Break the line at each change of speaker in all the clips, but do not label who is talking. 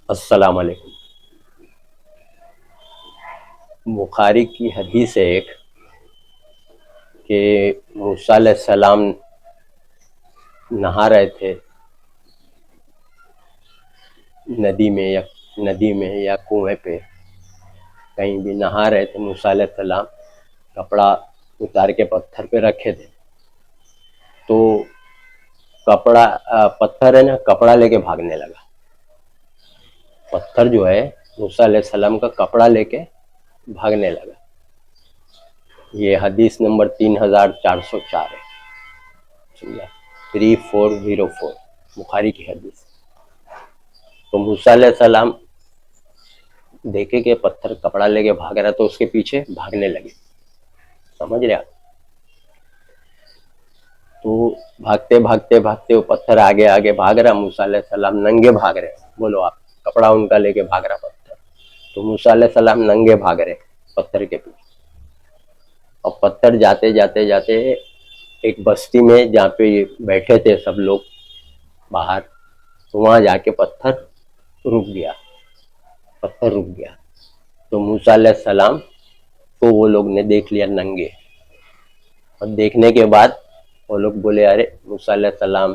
السلام علیکم۔ بخاری کی حدیث ہے ایک کہ موسیٰ علیہ السلام نہا رہے تھے ندی میں یا کنویں پہ، کہیں بھی نہا رہے تھے۔ موسیٰ علیہ السلام کپڑا اتار کے پتھر پہ رکھے تھے، تو پتھر ہے نا، کپڑا لے کے بھاگنے لگا۔ پتھر جو ہے موسیٰ علیہ السلام کا کپڑا لے کے بھاگنے لگا۔ یہ حدیث نمبر 3404 ہے، 3404 بخاری کی حدیث۔ تو موسیٰ علیہ السلام دیکھے کہ پتھر کپڑا لے کے بھاگ رہا، تو اس کے پیچھے بھاگنے لگے، سمجھ رہے آپ؟ تو بھاگتے بھاگتے بھاگتے وہ پتھر آگے آگے بھاگ رہا، موسیٰ علیہ السلام ننگے بھاگ رہے۔ بولو آپ، کپڑا ان کا لے کے بھاگ رہا پتھر، تو موسیٰ علیہ السلام ننگے بھاگ رہے پتھر کے پیچھے۔ اور پتھر جاتے جاتے جاتے ایک بستی میں جہاں پہ بیٹھے تھے سب لوگ باہر، تو وہاں جا کے پتھر رک گیا۔ تو موسیٰ علیہ السلام کو وہ لوگ نے دیکھ لیا ننگے، اور دیکھنے کے بعد وہ لوگ بولے ارے موسیٰ علیہ السلام،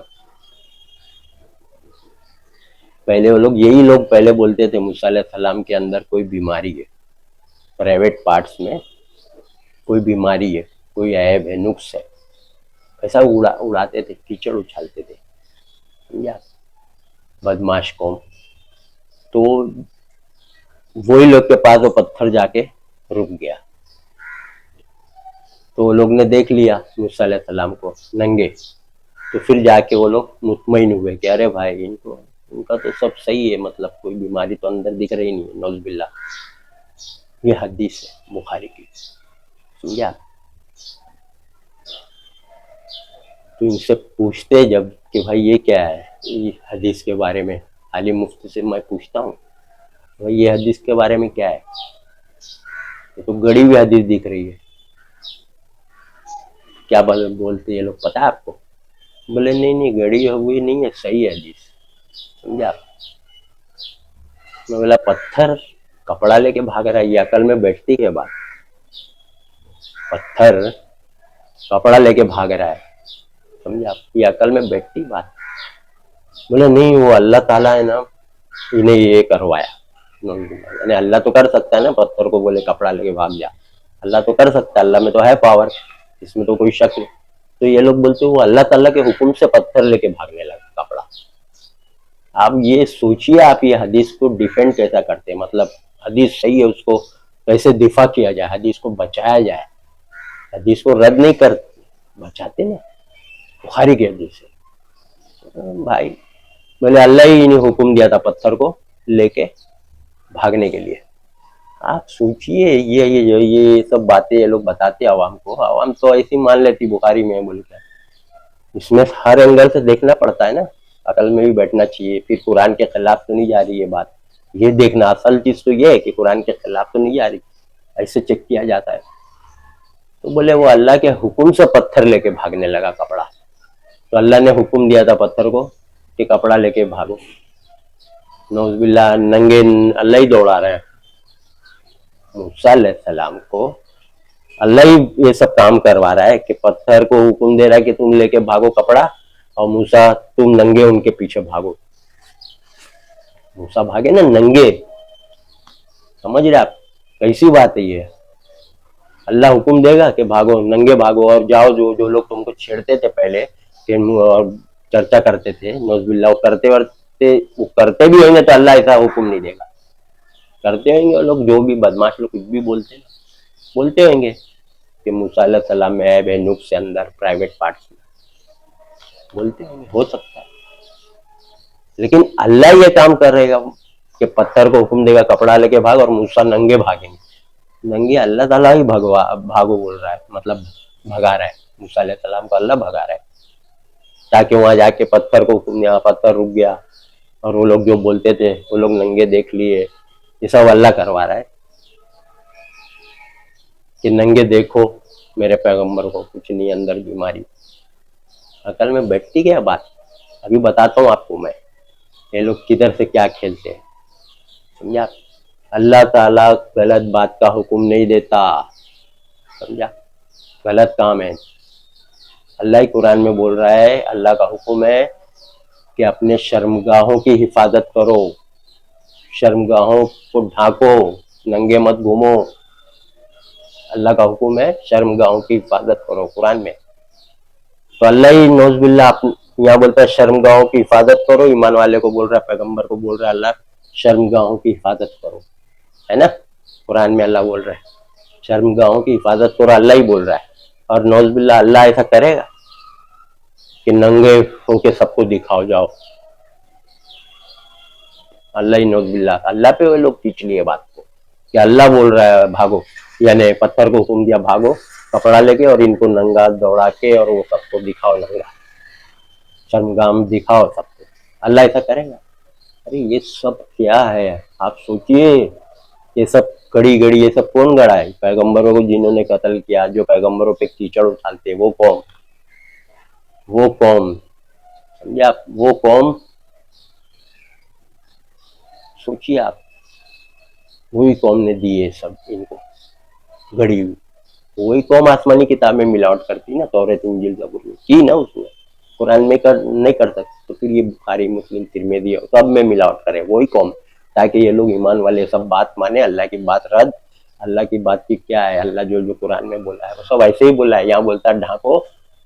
یہی لوگ پہلے بولتے تھے موسیٰ علیہ السلام کے اندر کوئی بیماری ہے، پرائیویٹ پارٹس میں کوئی بیماری ہے، کوئی عیب ہے، نقص ہے، ایسا اڑاتے تھے، کیچڑ اچھالتے تھے، سمجھا؟ بدماش قوم۔ تو وہی لوگ کے پاس وہ پتھر جا کے رک گیا، تو وہ لوگ نے دیکھ لیا موسیٰ علیہ السلام کو ننگے، تو پھر جا کے وہ لوگ مطمئن ہوئے کہ ارے بھائی ان کا تو سب صحیح ہے، مطلب کوئی بیماری تو اندر دکھ رہی نہیں ہے، نعوذ باللہ۔ یہ حدیث ہے بخاری کی، سمجھا؟ تو ان سے پوچھتے جب کہ بھائی یہ کیا ہے، یہ حدیث کے بارے میں عالم مفتی سے میں پوچھتا ہوں بھائی یہ حدیث کے بارے میں کیا ہے، یہ تو گڑی ہوئی حدیث دکھ رہی ہے، کیا بولتے یہ لوگ، پتہ ہے آپ کو؟ بولے نہیں گڑی ہوئی نہیں ہے، صحیح ہے حدیث، سمجھا؟ میں بولا پتھر کپڑا لے کے بھاگ رہا ہے، یہ عقل میں بیٹھتی ہے بات؟ پتھر کپڑا لے کے بھاگ رہا ہے، سمجھا؟ یہ عقل میں بیٹھتی بات؟ بولے نہیں، وہ اللہ تعالیٰ ہے نا، انہیں یہ کروایا، یعنی اللہ تو کر سکتا ہے نا، پتھر کو بولے کپڑا لے کے بھاگ جا، اللہ تو کر سکتا ہے، اللہ میں تو ہے پاور، اس میں تو کوئی شک نہیں۔ تو یہ لوگ بولتے وہ اللہ تعالیٰ کے حکم سے پتھر لے کے بھاگنے لگا کپڑا۔ آپ یہ سوچئے، آپ یہ حدیث کو ڈیفینڈ کیسا کرتے ہیں، مطلب حدیث صحیح ہے، اس کو کیسے دفاع کیا جائے، حدیث کو بچایا جائے، حدیث کو رد نہیں کرتے، بچاتے نا، بخاری کی حدیث ہے بھائی۔ بولے اللہ ہی نے حکم دیا تھا پتھر کو لے کے بھاگنے کے لیے۔ آپ سوچئے، یہ سب باتیں یہ لوگ بتاتے عوام کو، عوام تو ایسی مان لیتی بخاری میں بول کے۔ اس میں ہر اینگل سے دیکھنا پڑتا ہے نا، عقل میں بھی بیٹھنا چاہیے، پھر قرآن کے خلاف تو نہیں جا رہی یہ بات، یہ دیکھنا اصل چیز تو یہ ہے کہ قرآن کے خلاف تو نہیں جا رہی، ایسے چیک کیا جاتا ہے۔ تو بولے وہ اللہ کے حکم سے پتھر لے کے بھاگنے لگا کپڑا، تو اللہ نے حکم دیا تھا پتھر کو کہ کپڑا لے کے بھاگو، نعوذ باللہ، ننگے اللہ ہی دوڑا رہے ہیں موسیٰ علیہ السلام کو، اللہ ہی یہ سب کام کروا رہا ہے کہ پتھر کو حکم دے رہا ہے کہ تم لے کے بھاگو کپڑا، اور موسیٰ تم ننگے ان کے پیچھے بھاگو۔ موسیٰ بھاگے نا ننگے، سمجھ رہے آپ کیسی بات ہے یہ؟ اللہ حکم دے گا کہ بھاگو، ننگے بھاگو، اور جاؤ، جو لوگ تم کو چھیڑتے تھے پہلے اور چرچا کرتے تھے، نعوذ باللہ، وہ کرتے بھی ہوں گے تو اللہ ایسا حکم نہیں دے گا، کرتے ہوں گے وہ لوگ، جو بھی بدماش لوگ کچھ بھی بولتے ہوں گے کہ موسیٰ علیہ السلام میں عیب ہے، نقص سے اندر پرائیویٹ پارٹس میں بولتے ہوں گے، ہو سکتا ہے، لیکن اللہ یہ کام کر رہے گا کہ پتھر کو حکم دے گا کپڑا لے کے بھاگ، اور موسیٰ ننگے بھاگیں گے، ننگے اللہ تعالیٰ ہی بھاگو بول رہا ہے، مطلب بھگا رہا ہے موسیٰ علیہ السلام کو، اللہ بھگا رہا ہے، تاکہ وہاں جا کے پتھر کو حکم دیا، پتھر رک گیا، اور وہ لوگ جو بولتے تھے وہ لوگ ننگے دیکھ لیے، یہ سب اللہ کروا رہا ہے کہ ننگے دیکھو میرے پیغمبر کو، کچھ نہیں اندر بیماری۔ عقل میں بیٹھتی کیا بات؟ ابھی بتاتا ہوں آپ کو میں، یہ لوگ کدھر سے کیا کھیلتے ہیں، سمجھا؟ اللہ تعالیٰ غلط بات کا حکم نہیں دیتا، سمجھا؟ غلط کام ہے، اللہ ہی قرآن میں بول رہا ہے، اللہ کا حکم ہے کہ اپنے شرمگاہوں کی حفاظت کرو، شرمگاہوں کو ڈھانکو، ننگے مت گھومو، اللہ کا حکم ہے شرمگاہوں کی حفاظت کرو قرآن میں۔ تو اللہ ہی نوز باللہ یہاں بولتا ہے شرمگاہوں کی حفاظت کرو، ایمان والے کو بول رہا ہے، پیغمبر کو بول رہا ہے اللہ شرمگاہوں کی حفاظت کرو، ہے نا؟ قرآن میں اللہ بول رہا ہے شرمگاہوں کی حفاظت کرو، اللہ ہی بول رہا ہے۔ اور نوز باللہ اللہ ایسا کرے گا کہ ننگے ہو کے سب کو دکھاؤ جاؤ؟ اللہ ہی نوز باللہ، اللہ پہ وہ لوگ کھینچ لیے بات کو کہ اللہ بول رہا ہے بھاگو، یعنی پتھر کو حکم دیا بھاگو کپڑا لے کے اور ان کو ننگا دوڑا کے اور وہ سب کو دکھاؤ، ننگا شرمگاہ دکھاؤ سب کو، اللہ ایسا کرے گا؟ ارے یہ سب کیا ہے آپ سوچئے، یہ سب گڑی گڑی یہ سب کون گڑا ہے؟ پیغمبروں کو جنہوں نے قتل کیا، جو پیغمبروں پہ کیچڑ اچھالتے، وہ قوم سمجھے آپ؟ وہ قوم سوچیے آپ، وہی قوم نے دیے سب ان کو گھڑی ہوئی، وہی قوم آسمانی کتاب میں ملاوٹ کرتی نا، توریت انجیل زبور میں کی نا، اس میں قرآن میں نہیں کر سکتے، تو پھر یہ بخاری مسلم ترمذی سب میں ملاوٹ کرے وہی قوم، تاکہ یہ لوگ ایمان والے سب بات مانے، اللہ کی بات رد، اللہ کی بات کی کیا ہے، اللہ جو قرآن میں بولا ہے وہ سب ایسے ہی بولا ہے، یہاں بولتا ہے ڈھانکو،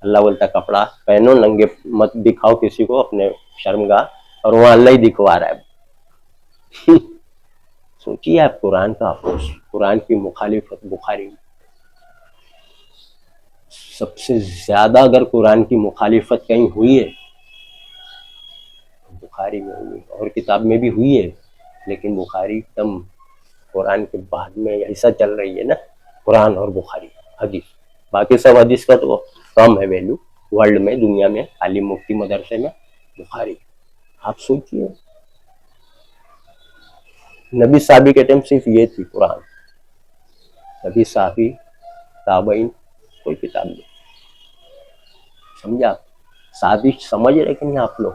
اللہ بولتا ہے کپڑا پہنو، ننگے مت دکھاؤ کسی کو اپنے شرمگاہ، اور وہاں اللہ ہی دکھوا رہا ہے۔ سوچیے آپ، قرآن کا افسوس، قرآن کی مخالفت بخاری میں سب سے زیادہ اگر قرآن کی مخالفت کہیں ہوئی ہے بخاری میں ہوئی، اور کتاب میں بھی ہوئی ہے، لیکن بخاری کم، قرآن کے بعد میں ایسا چل رہی ہے نا، قرآن اور بخاری حدیث، باقی سب حدیث کا تو کم ہے ویلیو ورلڈ میں، دنیا میں، عالم مفتی مدرسے میں بخاری۔ آپ سوچئے، نبی صحابی کے ٹائم صرف یہ تھی قرآن، نبی صحابی تابعین کوئی کتاب نہیں، سمجھا؟ سازش سمجھ رہے کہ نہیں آپ لوگ؟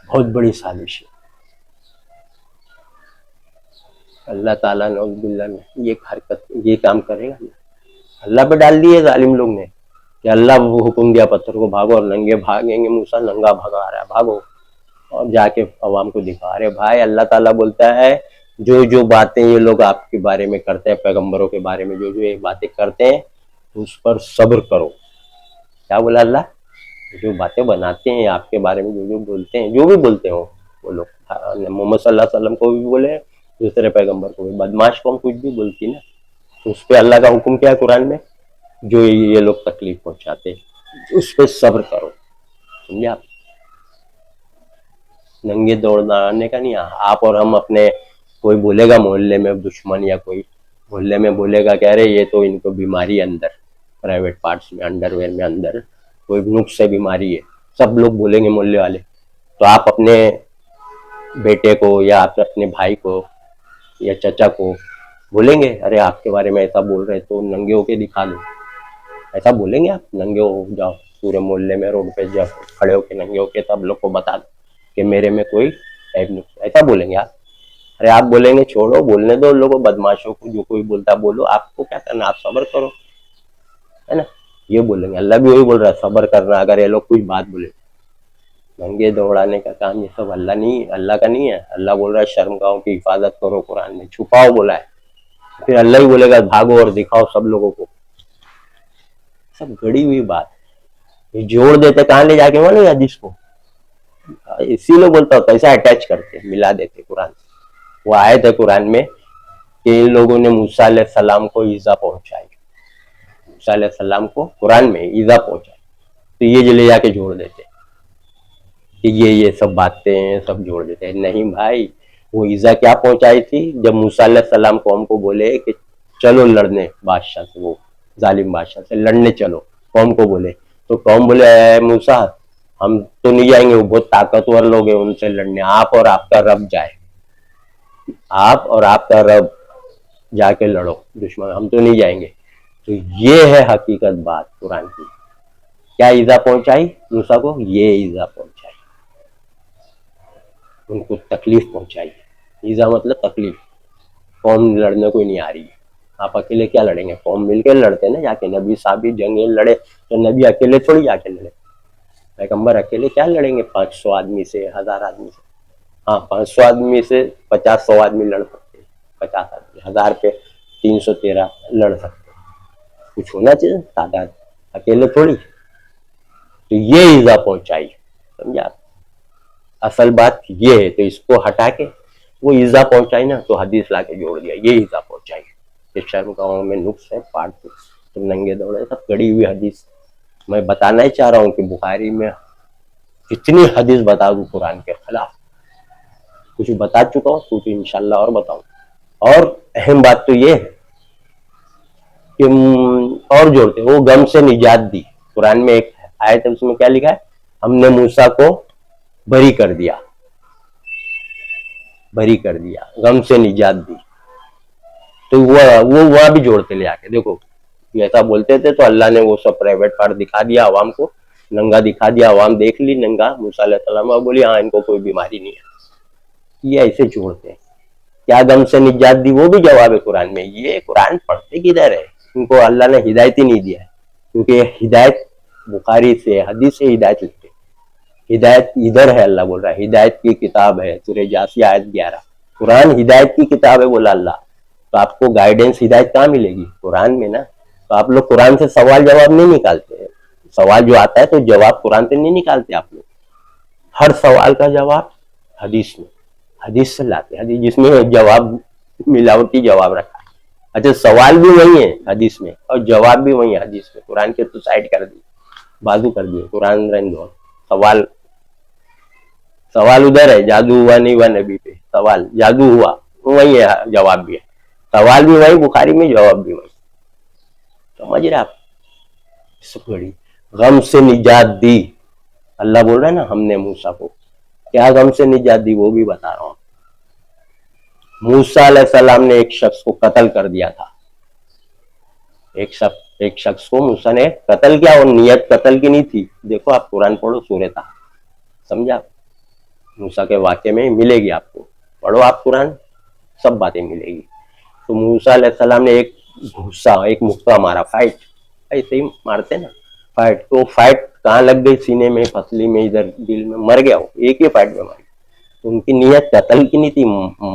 بہت بڑی سازش ہے، اللہ تعالیٰ نعوذ باللہ نے یہ حرکت، یہ کام کرے گا، اللہ پہ ڈال دیے ظالم لوگ نے کہ اللہ وہ حکم دیا پتھر کو بھاگو، اور ننگے بھاگیں گے، موسیٰ ننگا بھگا رہا ہے بھاگو، اور جا کے عوام کو دکھا رہے بھائی، اللہ تعالیٰ بولتا ہے جو باتیں یہ لوگ آپ کے بارے میں کرتے ہیں، پیغمبروں کے بارے میں جو یہ باتیں کرتے ہیں اس پر صبر کرو۔ کیا بولا اللہ؟ جو باتیں بناتے ہیں آپ کے بارے میں، جو بولتے ہیں، جو بھی بولتے ہو وہ لوگ، محمد صلی اللہ علیہ وسلم کو بھی بولے، دوسرے پیغمبر کو بھی، بدماش قوم کچھ بھی بولتی نا، تو اس پہ اللہ کا حکم کیا ہے قرآن میں؟ جو یہ لوگ تکلیف پہنچاتے ہیں اس پہ صبر کرو، سمجھے آپ؟ ننگے دوڑنے کا نہیں، آپ اور ہم اپنے، کوئی بولے گا محلے میں دشمن یا کوئی محلے میں بولے گا کہہ رہے یہ تو ان کو بیماری اندر پرائیویٹ پارٹس میں، انڈر ویئر میں اندر کوئی نقص سے بیماری ہے، سب لوگ بولیں گے محلے والے، تو آپ اپنے بیٹے کو یا آپ اپنے بھائی کو یا چچا کو بولیں گے ارے آپ کے بارے میں ایسا بول رہے تو ننگے ہو کے دکھا دو، ایسا بولیں گے آپ؟ ننگے ہو جاؤ پورے محلے میں، روڈ پہ جب کھڑے ہو کے ننگے ہو کے سب لوگ کو بتا دو کہ میرے میں کوئی عیب نہیں، ایسا بولیں گے آپ؟ ارے آپ بولیں گے چھوڑو، بولنے دو لوگوں، بدماشوں کو، جو کوئی بولتا بولو، آپ کو کیا کرنا، آپ صبر کرو، ہے نا؟ یہ بولیں گے، اللہ بھی وہی بول رہا ہے صبر کرنا، اگر یہ لوگ کچھ بات بولے۔ ننگے دوڑانے کا کام یہ سب اللہ کا نہیں ہے، اللہ بول رہا ہے شرمگاہوں کی حفاظت کرو، قرآن میں چھپاؤ بولا ہے، پھر اللہ ہی بولے گا بھاگو اور دکھاؤ سب لوگوں کو، سب گڑی ہوئی بات، یہ جوڑ دیتے کہاں لے جا کے وہ حدیث کو، اسی لیے بولتا ہوں کیسا اٹیچ کرتے ملا دیتے قرآن سے۔ وہ آیت ہے قرآن میں کہ ان لوگوں نے موسیٰ علیہ السلام کو ایذا پہنچائی، موسیٰ علیہ السلام کو قرآن میں ایذا پہنچائی، تو یہ جو لے جا کے جوڑ دیتے کہ یہ سب باتیں سب جوڑ دیتے ہیں، نہیں بھائی، وہ ایذا کیا پہنچائی تھی؟ جب موسیٰ علیہ السلام قوم کو بولے کہ چلو لڑنے بادشاہ سے، وہ ظالم بادشاہ سے لڑنے چلو، قوم کو بولے، تو قوم بولے اے موسیٰ ہم تو نہیں جائیں گے، وہ بہت طاقتور لوگ ہیں ان سے لڑنے، آپ اور آپ کا رب جائے، آپ اور آپ کا رب جا کے لڑو دشمن، ہم تو نہیں جائیں گے۔ تو یہ ہے حقیقت بات قرآن کی، کیا ایذا پہنچائی موسیٰ کو؟ یہ ایذا پہنچائی، ان کو تکلیف پہنچائی. ایزا مطلب تکلیف. قوم لڑنے کوئی نہیں آ رہی ہے, آپ اکیلے کیا لڑیں گے؟ قوم مل کے لڑتے نا جا کے. نبی صاحب بھی جنگیں لڑے تو نبی اکیلے تھوڑی جا کے لڑے, پیغمبر اکیلے کیا لڑیں گے 500 آدمی سے, 1000 آدمی سے؟ ہاں 500 آدمی سے 50-100 آدمی لڑ سکتے, 50 آدمی 1000 پہ 313 لڑ سکتے. کچھ ہونا چاہیے تعداد, اکیلے تھوڑی. تو یہ ایزا پہنچائی, سمجھا؟ اصل بات یہ ہے. تو اس کو ہٹا کے وہ ایزا پہنچائی نا, تو حدیث لا کے جوڑ دیا یہ ایزا پہنچائی. کہ شرم گاؤں میں نقص ہے, پاٹ تم ننگے دوڑے, سب گڑی ہوئی حدیث. میں بتانا ہی چاہ رہا ہوں کہ بخاری میں کتنی حدیث بتا دوں قرآن کے خلاف. کچھ بتا چکا ہوں, کچھ انشاءاللہ اور بتاؤں. اور اہم بات تو یہ ہے کہ اور جوڑتے وہ غم سے نجات دی. قرآن میں ایک آیت ہے, اس میں کیا لکھا ہے؟ ہم نے موسیٰ کو بری کر دیا, بری کر دیا, غم سے نجات دی. تو وہ وہاں بھی جوڑتے لے آ کے دیکھو. ایسا بولتے تھے تو اللہ نے وہ سب پرائیویٹ پارٹ دکھا دیا عوام کو, ننگا دکھا دیا, عوام دیکھ لی ننگا موسیٰ علیہ السلام, بولی ہاں ان کو کوئی بیماری نہیں ہے. یہ ایسے جوڑتے ہیں. کیا غم سے نجات دی, وہ بھی جواب ہے قرآن میں. یہ قرآن پڑھتے کدھر ہے؟ ان کو اللہ نے ہدایت ہی نہیں دیا ہے, کیونکہ ہدایت بخاری سے حدیث سے ہدایت لکھتے. ہدایت ادھر ہے, اللہ بول رہا ہے ہدایت کی کتاب ہے, سورہ جاثیہ آیت 11. قرآن ہدایت کی کتاب ہے بولا اللہ. تو آپ کو گائیڈنس ہدایت کہاں ملے گی؟ قرآن میں نا. تو آپ لوگ قرآن سے سوال جواب نہیں نکالتے. سوال جو آتا ہے تو جواب قرآن سے نہیں نکالتے آپ لوگ. ہر سوال کا جواب حدیث میں, حدیث سے لاتے. حدیث جس میں جواب ملاوٹی جواب رکھا ہے. اچھا سوال بھی وہی ہے حدیث میں اور جواب بھی وہی ہے حدیث میں. قرآن کے تو سائڈ کر دی, بازو کر دیے. قرآن رہنے دو, سوال ادھر ہے. جادو ہوا نہیں ہوا نبی پہ, سوال جادو ہوا وہی ہے, جواب بھی ہے. سوال بھی وہی بخاری میں, جواب بھی وہی. سمجھ رہے آپ؟ بڑی غم سے نجات دی. اللہ بول رہا ہے نا ہم نے موسیٰ کو کیا غم سے نجات دی, وہ بھی بتا رہا ہوں. موسیٰ علیہ السلام نے ایک شخص کو قتل کر دیا تھا. ایک شخص کو موسیٰ نے قتل کیا, اور نیت قتل کی نہیں تھی. دیکھو آپ قرآن پڑھو سورہ طٰہٰ, سمجھا؟ موسیٰ کے واقعے میں ملے گی آپ کو, پڑھو آپ قرآن, سب باتیں ملے گی. تو موسیٰ علیہ السلام نے ایک گھسا, ایک مکہ مارا, فائٹ ایسے ہی مارتے نا فائٹ. تو فائٹ کہاں لگ گئی؟ سینے میں, پسلی میں, ادھر دل میں, مر گیا وہ ایک ہی فائٹ میں مر گیا. تو ان کی نیت قتل کی نہیں تھی,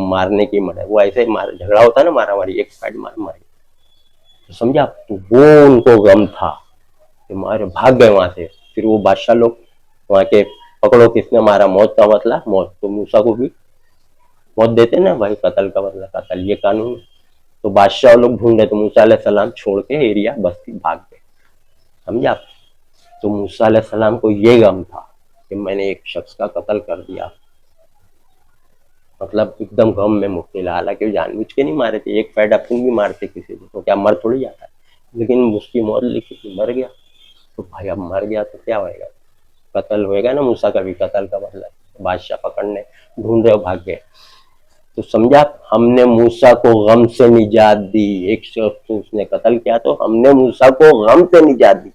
مارنے کی مر. وہ ایسے جھگڑا ہوتا نا مارا ماری, ایک فائٹ مار گیا. سمجھا؟ تو وہ ان کو غم تھا کہ مارے, بھاگ گئے وہاں سے. پھر وہ بادشاہ لوگ وہاں کے پکڑو کس نے مارا, موت کا بدلہ موت. تو موسیٰ کو بھی موت دیتے نا بھائی, قتل کا بدلہ قتل, یہ قانون. تو بادشاہ لوگ ڈھونڈے تو موسیٰ علیہ السلام چھوڑ کے ایریا بستی بھاگ گئے. سمجھا؟ تو موسیٰ علیہ السلام کو یہ غم تھا کہ میں نے ایک شخص کا قتل کر دیا. مطلب ایک دم غم میں مبتلا. حالانکہ جان بوجھ کے نہیں مارے تھے, ایک فائٹ اپن بھی مارتے کسی کو تو کیا مر تھوڑی جاتا ہے, لیکن اس کی موت لکھی تھی, مر گیا. تو بھائی اب مر گیا تو کیا ہوئے گا؟ قتل ہوئے گا نا. موسیٰ کا بھی قتل کا بدلہ. بادشاہ پکڑنے ڈھونڈ رہے, بھاگ گئے. تو سمجھا, ہم نے موسیٰ کو غم سے نجات دی. ایک شخص کو اس نے قتل کیا تو ہم نے موسیٰ کو غم سے نجات دی.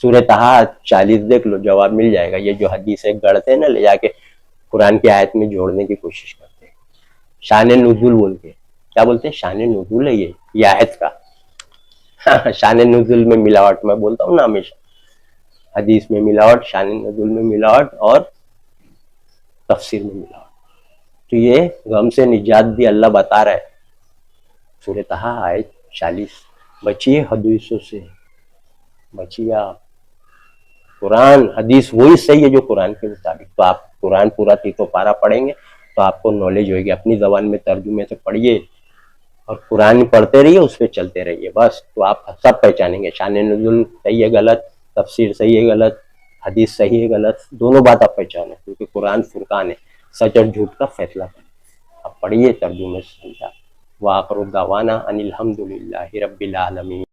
سورہ طٰہٰ 40 دیکھ لو, جواب مل جائے گا. یہ جو حدیث ہے گڑھتے ہیں نا, لے جا کے قرآن کی آیت میں جوڑنے کی کوشش کرتے ہیں. شان نزول بول کے, کیا بولتے ہیں؟ شان نزول ہے یہ آیت کا. شان نزول میں ملاوٹ, میں بولتا ہوں نا ہمیشہ, حدیث میں ملاوٹ, شان نزول میں ملاوٹ, اور تفسیر میں ملاوٹ. تو یہ غم سے نجات دی اللہ بتا رہا ہے. سورہ طٰہٰ آیت 40. بچیے حدیثوں سے, بچیے آپ. قرآن حدیث وہی صحیح ہے جو قرآن کے مطابق. تو آپ قرآن پورا تیتو پارا پڑھیں گے تو آپ کو نالج ہوئے گی. اپنی زبان میں ترجمے سے پڑھیے اور قرآن پڑھتے رہیے, اس پہ چلتے رہیے بس. تو آپ سب پہچانیں گے. شان نزول صحیح ہے غلط, تفسیر صحیح ہے غلط, حدیث صحیح ہے غلط, دونوں بات آپ پہچانیں, کیونکہ قرآن فرقان ہے, سچ اور جھوٹ کا فیصلہ کریں. آپ پڑھیے ترجمے سے, سمجھا؟ وآخر دعوانا ان الحمد للہ رب العالمین.